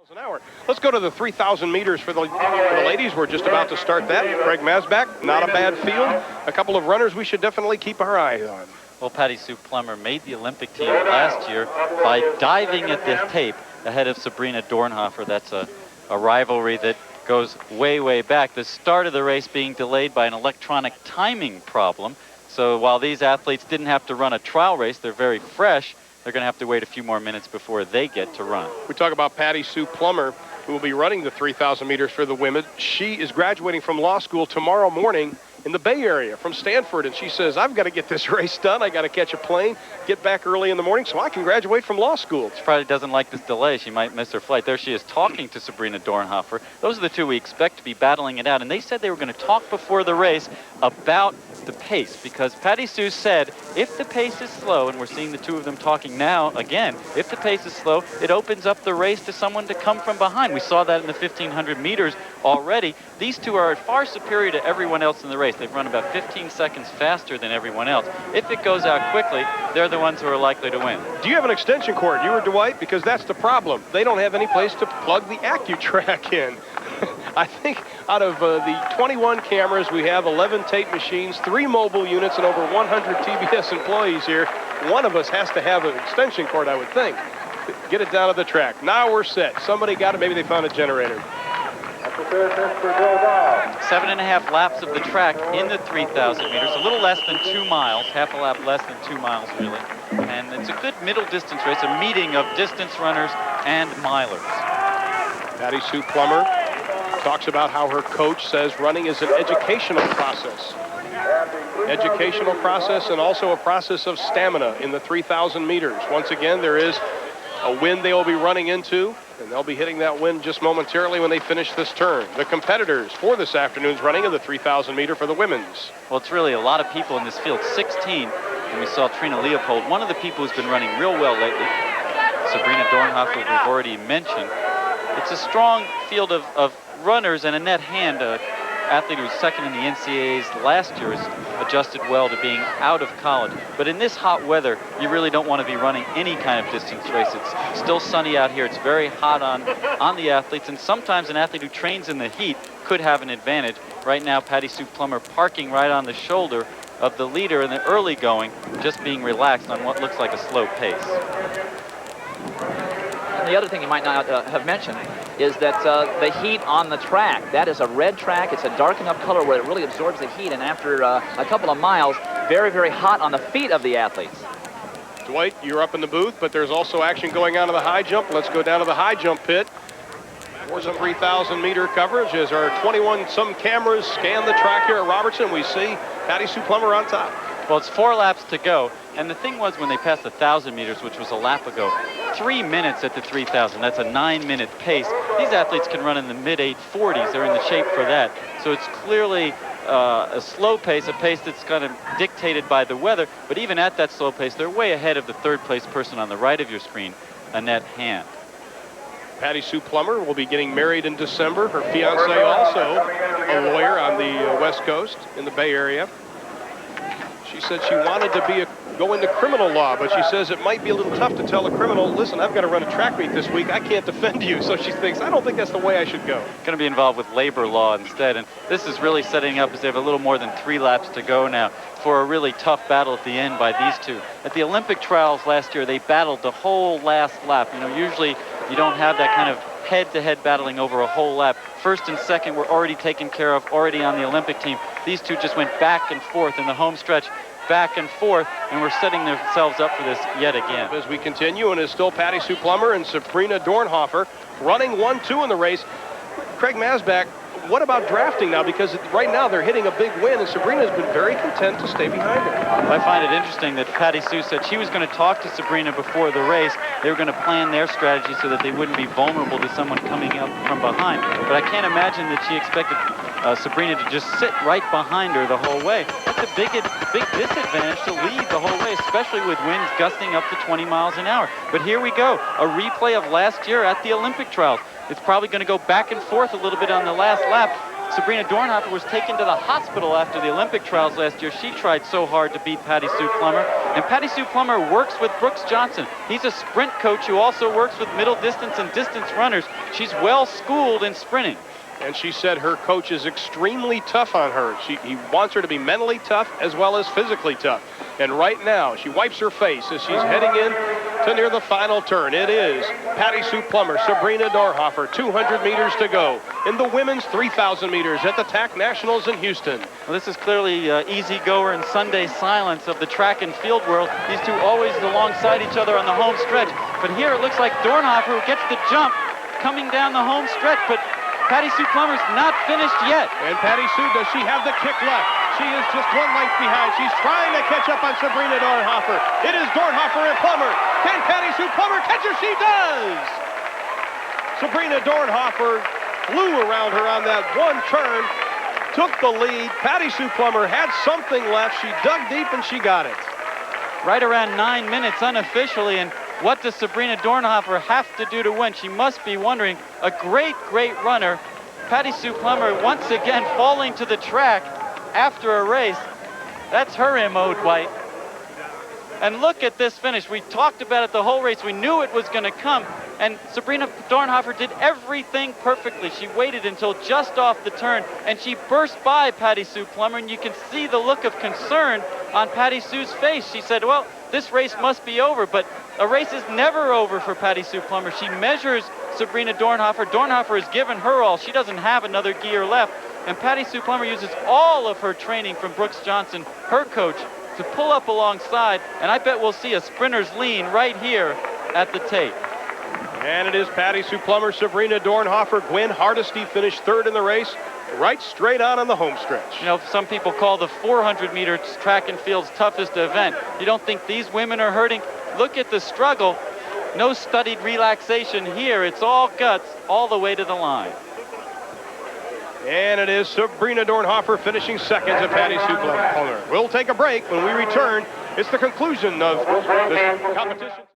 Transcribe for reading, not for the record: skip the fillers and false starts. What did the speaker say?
An hour. Let's go to the 3,000 meters for the ladies. We're just about to start that. Craig Masback, not a bad field. A couple of runners we should definitely keep our eye on. Well, PattiSue Plummer made the Olympic team last year by diving at the tape ahead of Sabrina Dornhoefer. That's a rivalry that goes way, way back. The start of the race being delayed by an electronic timing problem. So while these athletes didn't have to run a trial race, they're very fresh. They're going to have to wait a few more minutes before they get to run. We talk about PattiSue Plummer, who will be running the 3,000 meters for the women. She is graduating from law school tomorrow morning in the Bay Area from Stanford, and she says, I've got to get this race done. I got to catch a plane, get back early in the morning so I can graduate from law school. She probably doesn't like this delay. She might miss her flight. There she is talking to Sabrina Dornhoefer. Those are the two we expect to be battling it out, and they said they were going to talk before the race about the pace, because PattiSue said if the pace is slow, and we're seeing the two of them talking now again, if the pace is slow, it opens up the race to someone to come from behind. We saw that in the 1,500 meters already. These two are far superior to everyone else in the race. They've run about 15 seconds faster than everyone else. If it goes out quickly, they're the ones who are likely to win. Do you have an extension cord, you or Dwight? Because that's the problem. They don't have any place to plug the AccuTrack in. I think out of the 21 cameras, we have 11 tape machines, 3 mobile units, and over 100 TBS employees here. One of us has to have an extension cord, I would think. Get it down to the track. Now we're set. Somebody got it. Maybe they found a generator. 7.5 laps of the track in the 3,000 meters, a little less than 2 miles, half a lap less than 2 miles, really. And it's a good middle distance race, a meeting of distance runners and milers. PattiSue Plummer talks about how her coach says running is an educational process. Educational process and also a process of stamina in the 3,000 meters. Once again, there is a wind they will be running into, and they'll be hitting that wind just momentarily when they finish this turn. The competitors for this afternoon's running of the 3,000 meter for the women's. Well, it's really a lot of people in this field, 16, and we saw Trina Leopold, one of the people who's been running real well lately. Sabrina Dornhoefer, we've already mentioned. It's a strong field of runners, and Annette Hand, an athlete who was second in the NCAAs last year, has adjusted well to being out of college. But in this hot weather, you really don't want to be running any kind of distance race. It's still sunny out here. It's very hot on the athletes, and sometimes an athlete who trains in the heat could have an advantage. Right now, PattiSue Plummer parking right on the shoulder of the leader in the early going, just being relaxed on what looks like a slow pace. And the other thing you might not have mentioned is that the heat on the track, that is a red track. It's a dark enough color where it really absorbs the heat, and after a couple of miles, very, very hot on the feet of the athletes. Dwight, you're up in the booth, but there's also action going on in the high jump. Let's go down to the high jump pit for some 3,000 meter coverage as our 21-some cameras scan the track here at Robertson. We see PattiSue Plummer on top. Well, it's 4 laps to go, and the thing was when they passed the 1,000 meters, which was a lap ago, 3 minutes at the 3,000. That's a 9-minute pace. These athletes can run in the mid-840s. They're in the shape for that. So it's clearly a slow pace, a pace that's kind of dictated by the weather. But even at that slow pace, they're way ahead of the third-place person on the right of your screen, Annette Hand. PattiSue Plummer will be getting married in December. Her fiance also a lawyer on the West Coast in the Bay Area. She said she wanted to go into criminal law, but she says it might be a little tough to tell a criminal, listen, I've got to run a track meet this week. I can't defend you. So she thinks, I don't think that's the way I should go. Going to be involved with labor law instead. And this is really setting up as they have a little more than 3 laps to go now for a really tough battle at the end by these two. At the Olympic trials last year, they battled the whole last lap. You know, usually you don't have that kind of head-to-head battling over a whole lap. First and second were already taken care of, already on the Olympic team. These two just went back and forth in the home stretch, back and forth, and we're setting themselves up for this yet again. As we continue, and it's still PattiSue Plummer and Sabrina Dornhoefer running 1-2 in the race. Craig Masback, what about drafting now? Because right now they're hitting a big win, and Sabrina's been very content to stay behind her. I find it interesting that PattiSue said she was going to talk to Sabrina before the race. They were going to plan their strategy so that they wouldn't be vulnerable to someone coming up from behind. But I can't imagine that she expected Sabrina to just sit right behind her the whole way. That's a big disadvantage to lead the whole way, especially with winds gusting up to 20 miles an hour. But here we go, a replay of last year at the Olympic trials. It's probably going to go back and forth a little bit on the last lap. Sabrina Dornhoefer was taken to the hospital after the Olympic trials last year. She tried so hard to beat PattiSue Plummer, And PattiSue Plummer works with Brooks Johnson. He's a sprint coach who also works with middle distance and distance runners. She's well schooled in sprinting. And she said her coach is extremely tough on her. He wants her to be mentally tough as well as physically tough. And right now, she wipes her face as she's heading in to near the final turn. It is PattiSue Plummer, Sabrina Dornhoefer, 200 meters to go in the women's 3,000 meters at the TAC Nationals in Houston. Well, this is clearly easy-goer and Sunday silence of the track and field world. These two always alongside each other on the home stretch. But here it looks like Dornhoefer, who gets the jump, coming down the home stretch. But PattiSue Plummer's not finished yet. And PattiSue, does she have the kick left? She is just 1 length behind. She's trying to catch up on Sabrina Dornhoefer. It is Dornhoefer and Plummer. Can PattiSue Plummer catch her? She does! Sabrina Dornhoefer flew around her on that one turn, took the lead. PattiSue Plummer had something left. She dug deep and she got it. Right around 9 minutes unofficially, and what does Sabrina Dornhoefer have to do to win? She must be wondering. A great, great runner. PattiSue Plummer once again falling to the track after a race. That's her MO, Dwight. And look at this finish. We talked about it the whole race. We knew it was going to come. And Sabrina Dornhoefer did everything perfectly. She waited until just off the turn, and she burst by PattiSue Plummer, and you can see the look of concern on PattiSue's face. She said, well, this race must be over, but a race is never over for PattiSue Plummer. She measures Sabrina Dornhoefer. Dornhoefer has given her all. She doesn't have another gear left. And PattiSue Plummer uses all of her training from Brooks Johnson, her coach, to pull up alongside. And I bet we'll see a sprinter's lean right here at the tape. And it is PattiSue Plummer, Sabrina Dornhoefer. Gwen Hardesty finished 3rd in the race, right straight on the home stretch. You know, some people call the 400-meter track and field's toughest event. You don't think these women are hurting? Look at the struggle. No studied relaxation here. It's all guts all the way to the line. And it is Sabrina Dornhoefer finishing 2nd to PattiSue Plummer. We'll take a break. When we return, it's the conclusion of the competition.